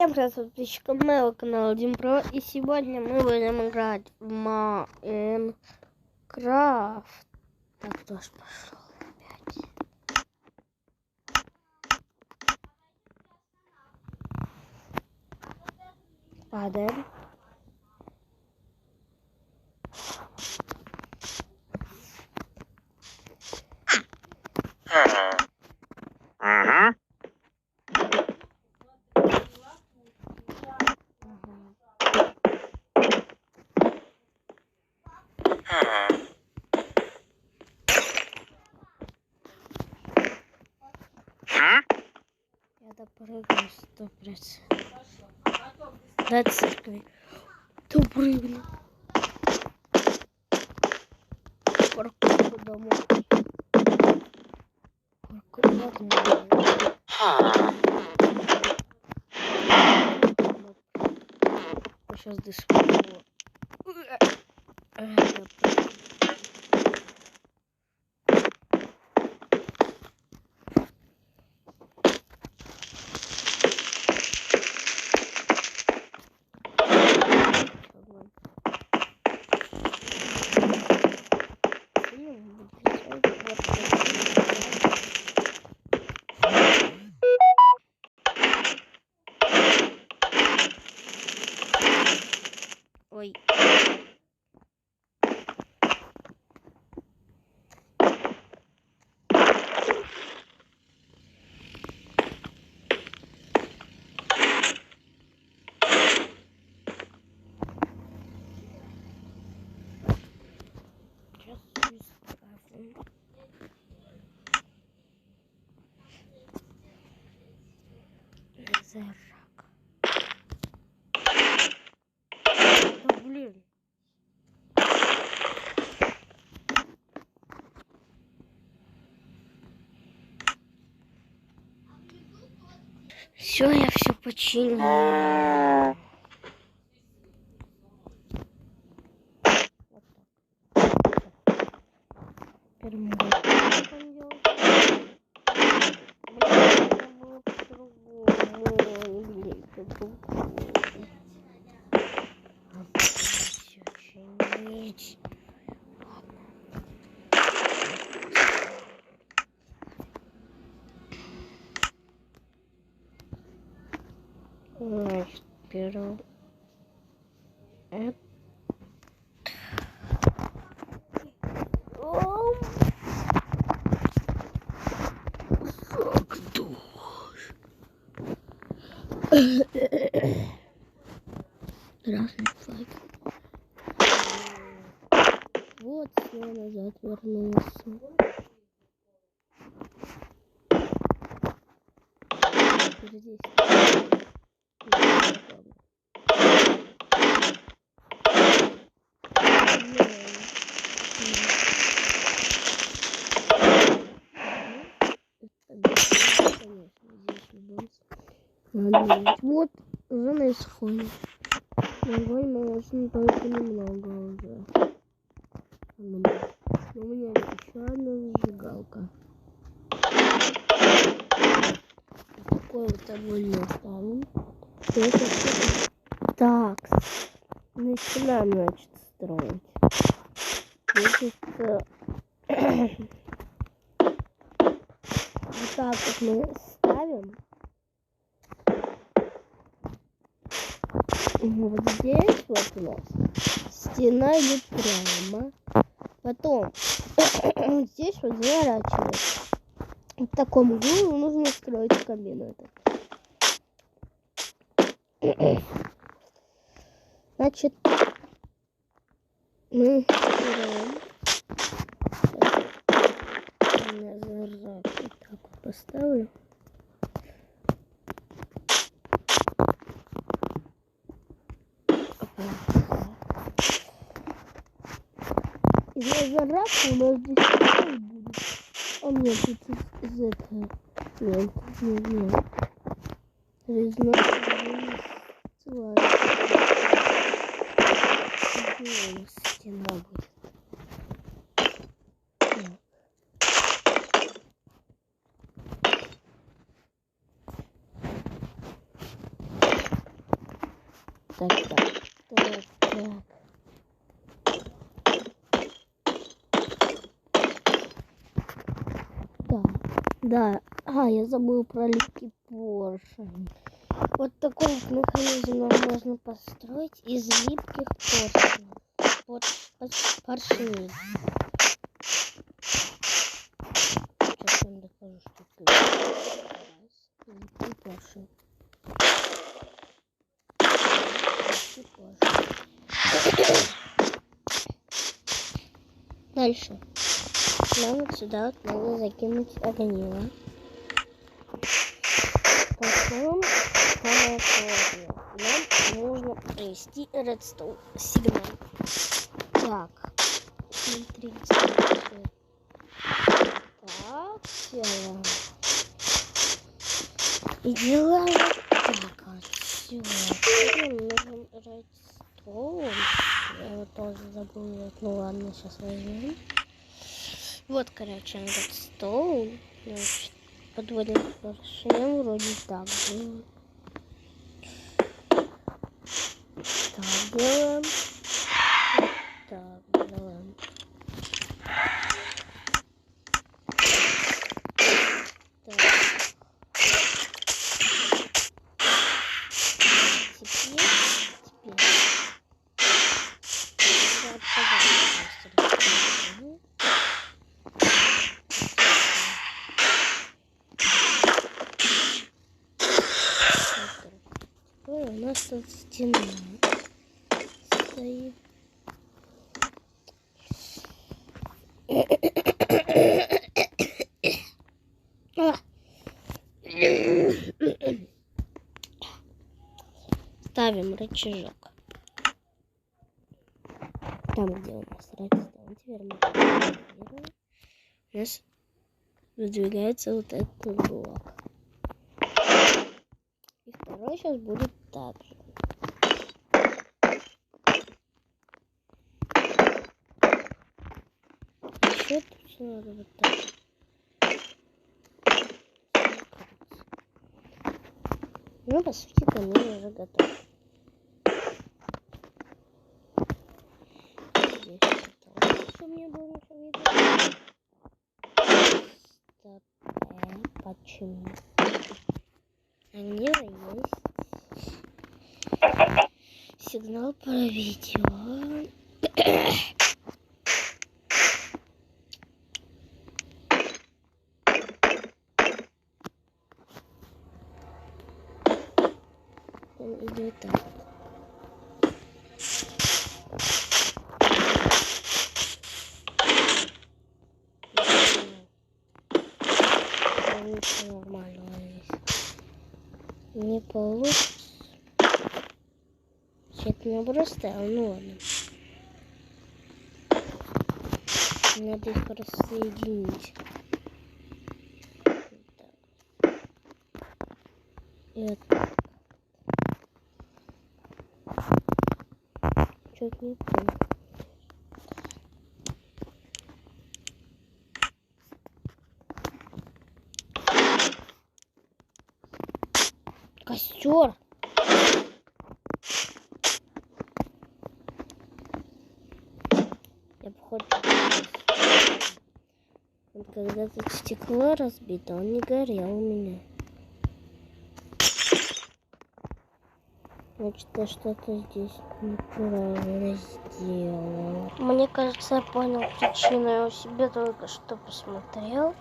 Всем привет, подписчикам моего канала Димпро, и сегодня мы будем играть в Майнкрафт. Так, дождь пошел опять. Падаем. Я допрыгну 100%. До церкви. Допрыгну. Паркурку домой. Сейчас дышу. Ой. Сейчас исправлю. Зарак. Да блин. Все, я все починил. Теперь мы значит, первый это красный флаг. Вот все, назад вернулся. Здесь. Ладно, вот уже на исходе. Огонь можно только немного уже. Но у меня еще одна зажигалка. Такой вот огонь не оставим. Так, начинаем, значит, строить. Значит, вот так вот мы ставим. Вот здесь вот у нас стена идет прямо. Потом здесь вот заворачивается. В таком углу нужно строить кабину. Значит, мы строим. Я зарак вот так вот поставлю. Из-за рака у нас здесь будет. А мне тут из этого. Нет, не знаю. Резной стена будет. Так. Да. Я забыл про легкий поршень. Вот такой вот механизм нам можно построить из липких поршней. Вот поршней. Сейчас я вам докажу, что это липкий поршень. Дальше. Нам вот сюда вот надо закинуть огниво. Потом самое сложное. Нам нужно провести редстоун сигнал. Так. Смотрите. Так, делаем. И делаем вот так вот. Все. Теперь нужен редстоун. Я его тоже забыл. Ну ладно, сейчас возьмем. Вот, короче, редстоун. Значит, подводим поршнем вроде так было. Так делаем. Так делаем. Так. Теперь. У нас тут стена стоит. Ставим рычажок. Там, где у нас редстоун. Теперь мы активируем. У нас выдвигается вот этот блок. И второй сейчас будет так же. Еще тут надо вот так. Ну, по сути, камин уже готов. Здесь тоже, чтобы не было ничего видно. Стоп. Почему? Они есть. Сигнал про видео. Он идет так. Ничего нормального здесь не получится. Это не просто, ну ладно. Надо их рассоединить. Так. И вот так. Чуть не понял. Костер. Я походу. Вот когда тут стекло разбито, он не горел у меня. Значит, я что-то здесь неправильно сделал. Мне кажется, я понял причину. Я у себя только что посмотрел.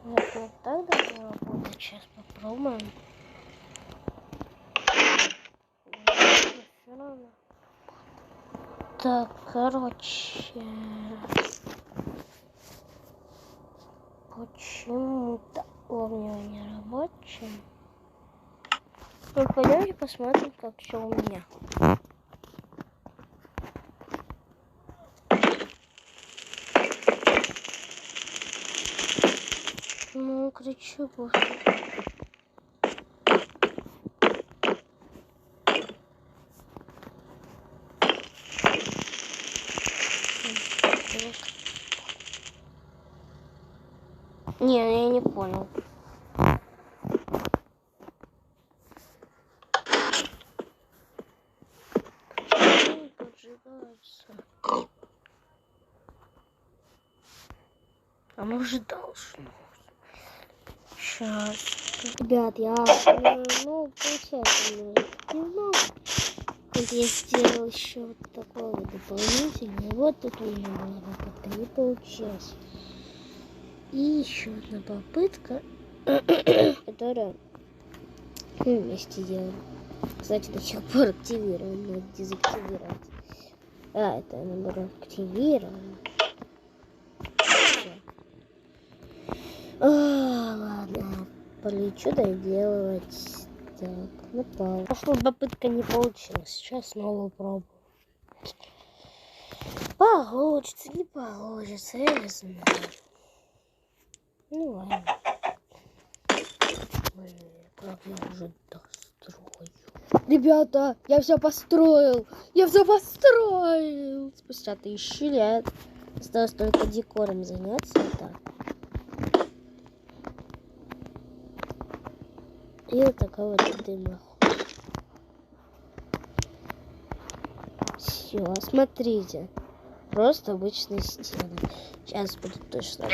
Вот так должно работать. Сейчас попробуем. Так, короче. Почему-то у меня не рабочий. Ну, пойдемте посмотрим, как все у меня. Ну, кричу просто. Не, я не понял. оно уже должно. Сейчас. Ребят, ну, получается, немного. Вот я сделал еще вот такой вот дополнительный. Вот тут у меня была попытка, не получилось. И еще одна попытка, которая мы вместе делаем. Кстати, до сих пор активирован, надо дезактивировать. Это наоборот активировано. Ладно, полечу доделывать. Так, напал. Прошлая попытка не получилась. Сейчас снова пробую. Получится, не получится, я не знаю. Ну ладно. Блин, как я уже дострою. Ребята, я все построил. Я все построил. Спустя 1000 лет. Осталось только декором заняться. Так. И вот такой вот дымоход. Все, смотрите. Просто обычные стены. Сейчас будут точно.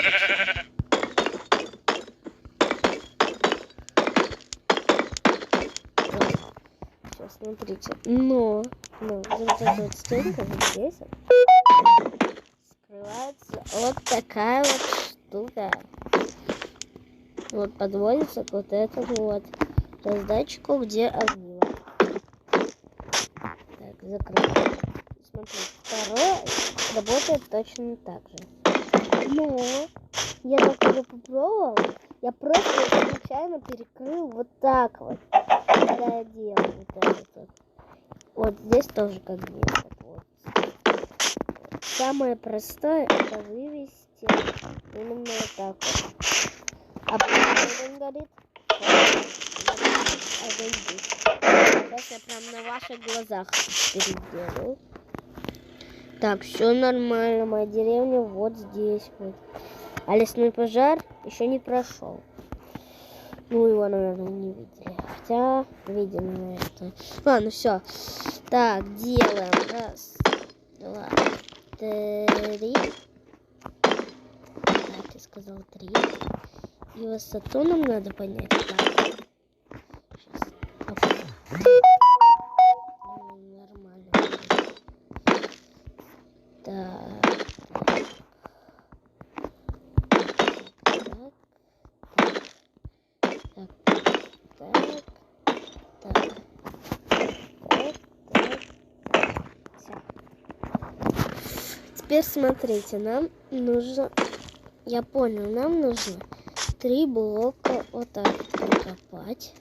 Сейчас смотрите. Но вот эта вот стенка вот здесь скрывается вот такая вот штука. Вот подводится к вот этому вот раздатчику, где огниво. Так, закрыто. Смотрите, второе работает точно так же. Но я так уже попробовал, я просто случайно перекрыл вот так вот, когда я делал вот это. Вот здесь тоже как бы вот. Самое простое это вывести именно вот так вот. А потом он горит. Сейчас я прям на ваших глазах переделаю. Так, все нормально. Моя деревня вот здесь вот. А лесной пожар еще не прошел. Ну, его, наверное, не видели. Хотя, видели, наверное. Ладно, все. Так, делаем. 1, 2, 3. Так, я сказал 3. И высоту нам надо понять. Так. Сейчас. Нормально. Так. Теперь смотрите, нам нужно, я понял, нам нужно 3 блока вот так прикопать.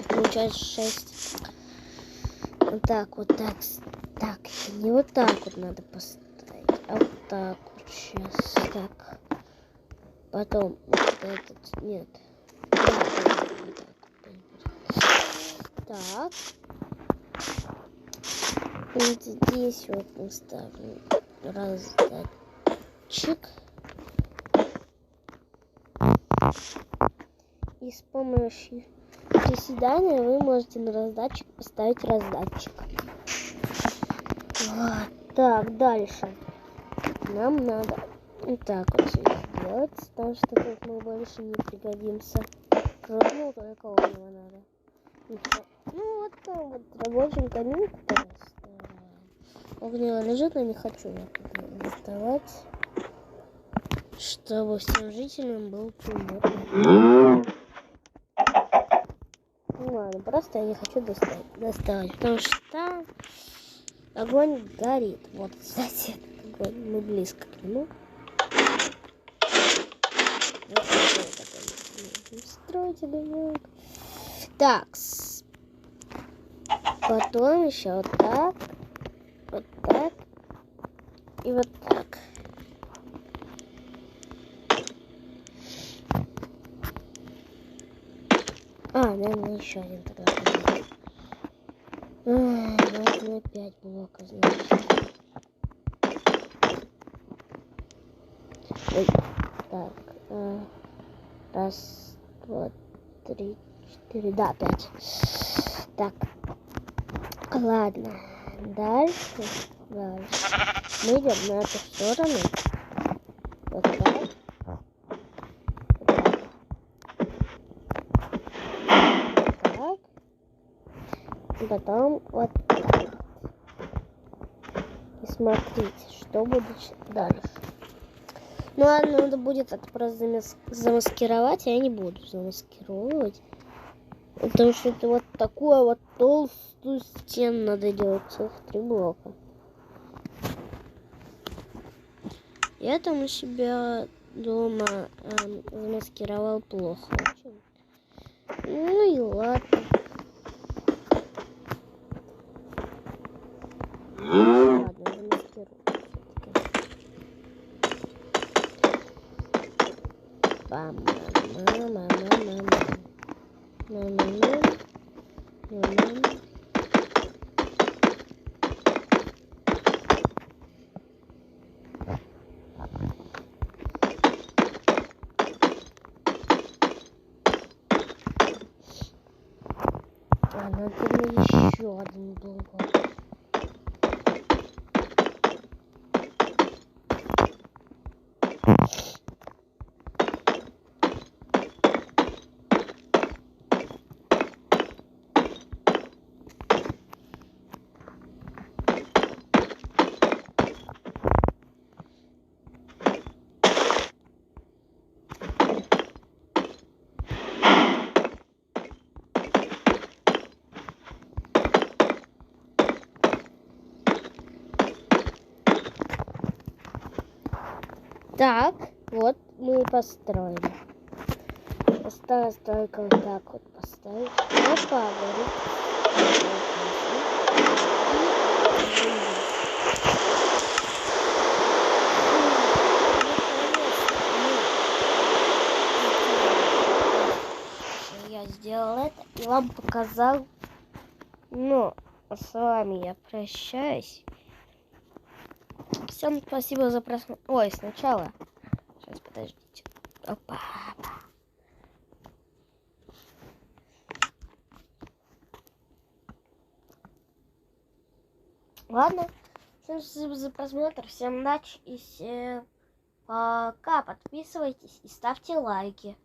Получается 6. Вот так, вот так. Так, не вот так вот надо поставить, а вот так вот сейчас. Так. Потом вот этот, нет. Так. Вот здесь вот мы ставим раздатчик. И с помощью приседания вы можете на раздатчик поставить раздатчик. Вот. Так, дальше. Нам надо вот так вот сделать, потому что тут мы больше не пригодимся. Кроме только огнева надо. Ну вот там вот рабочим каминку поставим. Огнево лежит, но не хочу я доставать, чтобы всем жителям был приятно. Ну ладно, просто я не хочу доставать, потому что огонь горит. Вот, кстати, огонь, мы близко к нему. Стройте домик. Так, потом еще вот так и вот так. Наверное, еще один тогда. Нужно 5 блоков, значит. Ой, так. 1, 2, 3, 4, да, 5. Так. Ладно. Дальше. Мы идем на эту сторону. Вот так. Потом вот так. И смотрите, что будет дальше. Ну ладно, надо будет это просто замаскировать, а я не буду замаскировать. Потому что это вот такую вот толстую стену надо делать, целых 3 блока. Я там у себя дома замаскировал плохо очень. Ну и ладно. Ладно, замаскирую. Надо еще один блок. Так, вот мы построили. Осталось только вот так вот поставить. Опа, говорит. Я сделал это и вам показал. Ну, а с вами я прощаюсь. Всем спасибо за просмотр. Ой, сначала. Сейчас, подождите. Опа. Ладно. Всем спасибо за просмотр. Всем удачи и всем пока. Подписывайтесь и ставьте лайки.